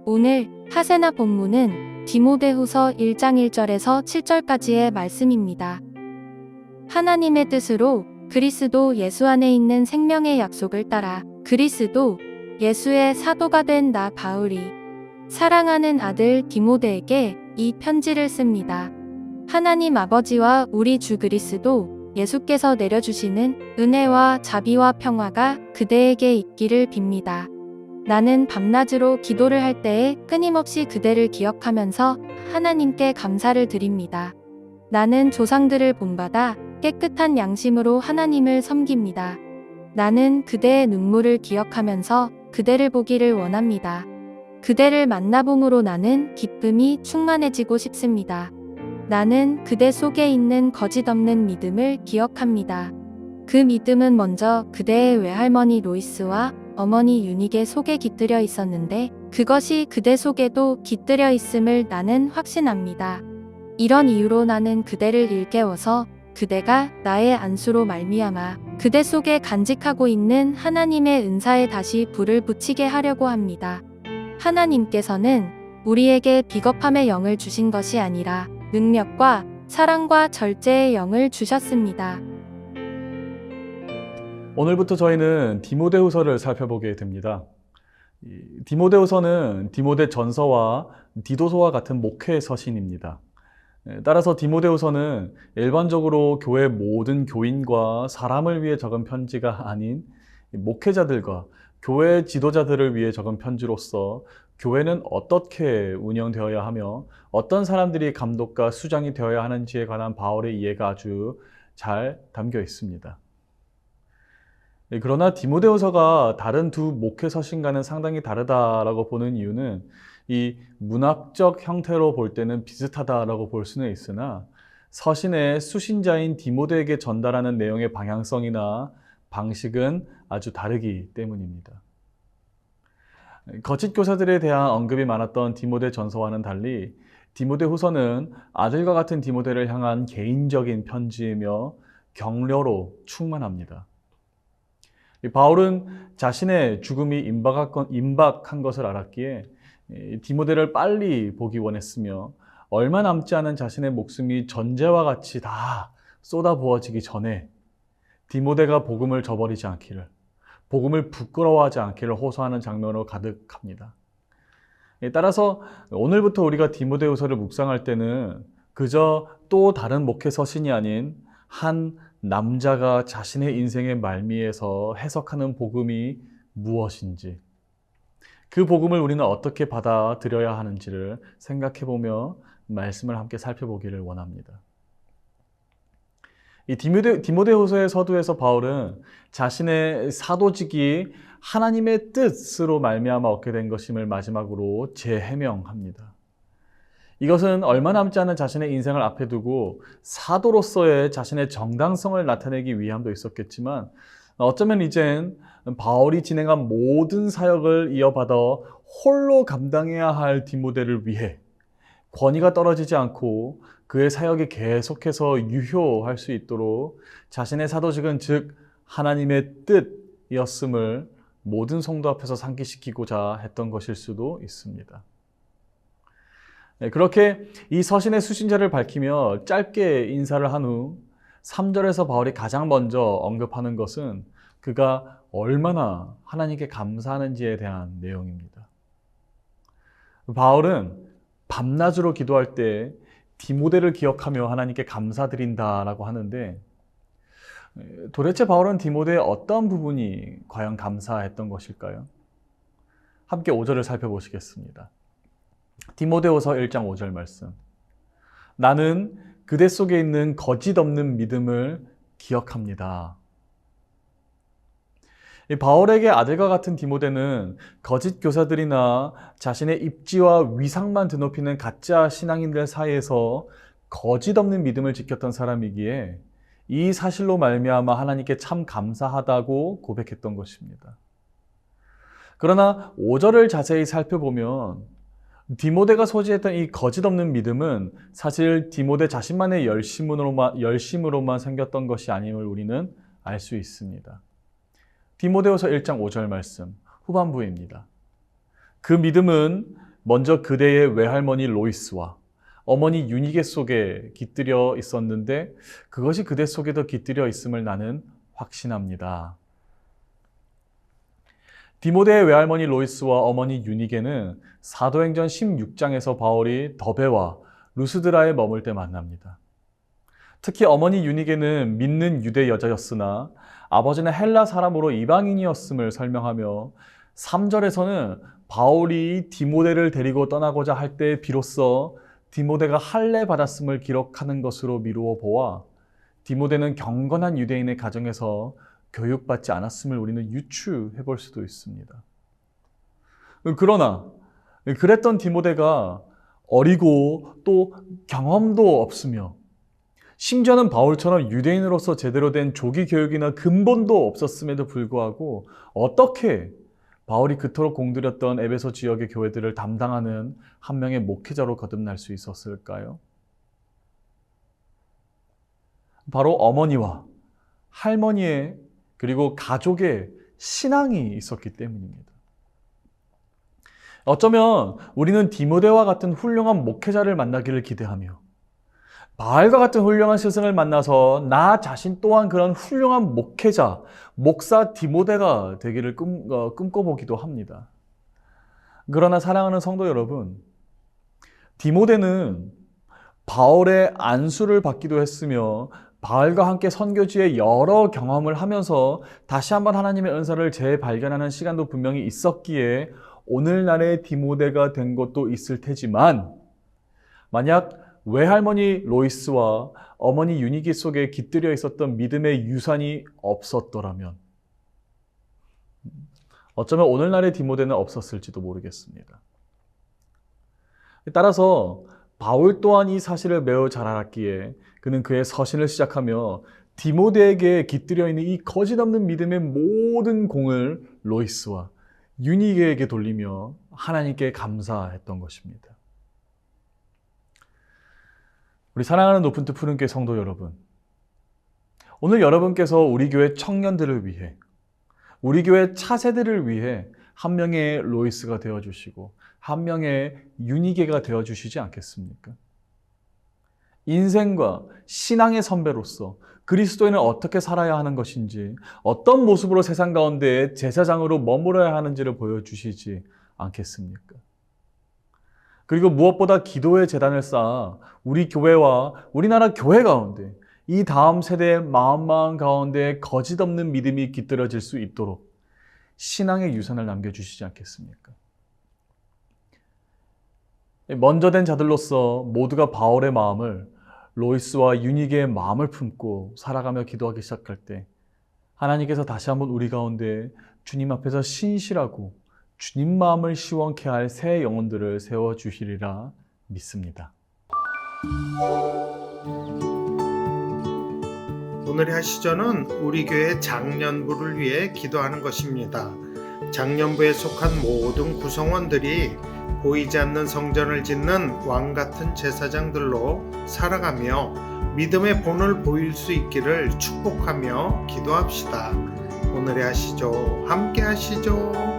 오늘 하세나 본문은 디모데후서 1장 1절에서 7절까지의 말씀입니다. 하나님의 뜻으로 그리스도 예수 안에 있는 생명의 약속을 따라 그리스도 예수의 사도가 된 나 바울이 사랑하는 아들 디모데에게 이 편지를 씁니다. 하나님 아버지와 우리 주 그리스도 예수께서 내려주시는 은혜와 자비와 평화가 그대에게 있기를 빕니다. 나는 밤낮으로 기도를 할 때에 끊임없이 그대를 기억하면서 하나님께 감사를 드립니다. 나는 조상들을 본받아 깨끗한 양심으로 하나님을 섬깁니다. 나는 그대의 눈물을 기억하면서 그대를 보기를 원합니다. 그대를 만나봄으로 나는 기쁨이 충만해지고 싶습니다. 나는 그대 속에 있는 거짓 없는 믿음을 기억합니다. 그 믿음은 먼저 그대의 외할머니 로이스와 어머니 유닉의 속에 깃들여 있었는데 그것이 그대 속에도 깃들여 있음을 나는 확신합니다. 이런 이유로 나는 그대를 일깨워서 그대가 나의 안수로 말미암아 그대 속에 간직하고 있는 하나님의 은사에 다시 불을 붙이게 하려고 합니다. 하나님께서는 우리에게 비겁함의 영을 주신 것이 아니라 능력과 사랑과 절제의 영을 주셨습니다. 오늘부터 저희는 디모데후서를 살펴보게 됩니다. 디모데후서는 디모데 전서와 디도서와 같은 목회 서신입니다. 따라서 디모데후서는 일반적으로 교회 모든 교인과 사람을 위해 적은 편지가 아닌 목회자들과 교회 지도자들을 위해 적은 편지로서 교회는 어떻게 운영되어야 하며 어떤 사람들이 감독과 수장이 되어야 하는지에 관한 바울의 이해가 아주 잘 담겨 있습니다. 그러나 디모데후서가 다른 두 목회 서신과는 상당히 다르다라고 보는 이유는 이 문학적 형태로 볼 때는 비슷하다라고 볼 수는 있으나 서신의 수신자인 디모데에게 전달하는 내용의 방향성이나 방식은 아주 다르기 때문입니다. 거짓 교사들에 대한 언급이 많았던 디모데 전서와는 달리 디모데 후서는 아들과 같은 디모데를 향한 개인적인 편지이며 격려로 충만합니다. 바울은 자신의 죽음이 임박한 것을 알았기에 디모데를 빨리 보기 원했으며 얼마 남지 않은 자신의 목숨이 전제와 같이 다 쏟아부어지기 전에 디모데가 복음을 저버리지 않기를, 복음을 부끄러워하지 않기를 호소하는 장면으로 가득합니다. 따라서 오늘부터 우리가 디모데후서를 묵상할 때는 그저 또 다른 목회 서신이 아닌 한 남자가 자신의 인생의 말미에서 해석하는 복음이 무엇인지, 그 복음을 우리는 어떻게 받아들여야 하는지를 생각해보며 말씀을 함께 살펴보기를 원합니다. 이 디모데후서의 서두에서 바울은 자신의 사도직이 하나님의 뜻으로 말미암아 얻게 된 것임을 마지막으로 재해명합니다. 이것은 얼마 남지 않은 자신의 인생을 앞에 두고 사도로서의 자신의 정당성을 나타내기 위함도 있었겠지만 어쩌면 이젠 바울이 진행한 모든 사역을 이어받아 홀로 감당해야 할 디모데를 위해 권위가 떨어지지 않고 그의 사역이 계속해서 유효할 수 있도록 자신의 사도직은 즉 하나님의 뜻이었음을 모든 성도 앞에서 상기시키고자 했던 것일 수도 있습니다. 그렇게 이 서신의 수신자를 밝히며 짧게 인사를 한 후 3절에서 바울이 가장 먼저 언급하는 것은 그가 얼마나 하나님께 감사하는지에 대한 내용입니다. 바울은 밤낮으로 기도할 때 디모데를 기억하며 하나님께 감사드린다라고 하는데 도대체 바울은 디모데의 어떤 부분이 과연 감사했던 것일까요? 함께 5절을 살펴보시겠습니다. 디모데후서 1장 5절 말씀. 나는 그대 속에 있는 거짓 없는 믿음을 기억합니다. 바울에게 아들과 같은 디모데는 거짓 교사들이나 자신의 입지와 위상만 드높이는 가짜 신앙인들 사이에서 거짓 없는 믿음을 지켰던 사람이기에 이 사실로 말미암아 하나님께 참 감사하다고 고백했던 것입니다. 그러나 5절을 자세히 살펴보면 디모데가 소지했던 이 거짓 없는 믿음은 사실 디모데 자신만의 열심으로만 생겼던 것이 아님을 우리는 알 수 있습니다. 디모데후서 1장 5절 말씀 후반부입니다. 그 믿음은 먼저 그대의 외할머니 로이스와 어머니 유니게 속에 깃들여 있었는데 그것이 그대 속에도 깃들여 있음을 나는 확신합니다. 디모데의 외할머니 로이스와 어머니 유니게는 사도행전 16장에서 바울이 더베와 루스드라에 머물 때 만납니다. 특히 어머니 유니게는 믿는 유대 여자였으나 아버지는 헬라 사람으로 이방인이었음을 설명하며 3절에서는 바울이 디모데를 데리고 떠나고자 할 때 비로소 디모데가 할례 받았음을 기록하는 것으로 미루어 보아 디모데는 경건한 유대인의 가정에서 교육받지 않았음을 우리는 유추해 볼 수도 있습니다. 그러나 그랬던 디모데가 어리고 또 경험도 없으며 심지어는 바울처럼 유대인으로서 제대로 된 조기 교육이나 근본도 없었음에도 불구하고 어떻게 바울이 그토록 공들였던 에베소 지역의 교회들을 담당하는 한 명의 목회자로 거듭날 수 있었을까요? 바로 어머니와 할머니의 그리고 가족의 신앙이 있었기 때문입니다. 어쩌면 우리는 디모데와 같은 훌륭한 목회자를 만나기를 기대하며 바울과 같은 훌륭한 스승을 만나서 나 자신 또한 그런 훌륭한 목회자, 목사 디모데가 되기를 꿈꿔보기도 합니다. 그러나 사랑하는 성도 여러분, 디모데는 바울의 안수를 받기도 했으며 바울과 함께 선교지의 여러 경험을 하면서 다시 한번 하나님의 은사를 재발견하는 시간도 분명히 있었기에 오늘날의 디모데가 된 것도 있을 테지만 만약 외할머니 로이스와 어머니 유니기 속에 깃들여 있었던 믿음의 유산이 없었더라면 어쩌면 오늘날의 디모데는 없었을지도 모르겠습니다. 따라서 바울 또한 이 사실을 매우 잘 알았기에 그는 그의 서신을 시작하며 디모데에게 깃들여 있는 이 거짓 없는 믿음의 모든 공을 로이스와 유니게에게 돌리며 하나님께 감사했던 것입니다. 우리 사랑하는 높은 뜻 푸른 교회 성도 여러분, 오늘 여러분께서 우리 교회 청년들을 위해, 우리 교회 차세대를 위해 한 명의 로이스가 되어주시고 한 명의 유니게가 되어주시지 않겠습니까? 인생과 신앙의 선배로서 그리스도인은 어떻게 살아야 하는 것인지, 어떤 모습으로 세상 가운데 제사장으로 머물러야 하는지를 보여주시지 않겠습니까? 그리고 무엇보다 기도의 재단을 쌓아 우리 교회와 우리나라 교회 가운데 이 다음 세대의 마음 가운데 거짓 없는 믿음이 깃들어질 수 있도록 신앙의 유산을 남겨주시지 않겠습니까? 먼저 된 자들로서 모두가 바울의 마음을, 로이스와 유니게의 마음을 품고 살아가며 기도하기 시작할 때 하나님께서 다시 한번 우리 가운데 주님 앞에서 신실하고 주님 마음을 시원케 할 새 영혼들을 세워주시리라 믿습니다. 오늘의 하시전은 우리 교회 장년부를 위해 기도하는 것입니다. 장년부에 속한 모든 구성원들이 보이지 않는 성전을 짓는 왕같은 제사장들로 살아가며 믿음의 본을 보일 수 있기를 축복하며 기도합시다. 오늘의 하시죠. 함께 하시죠.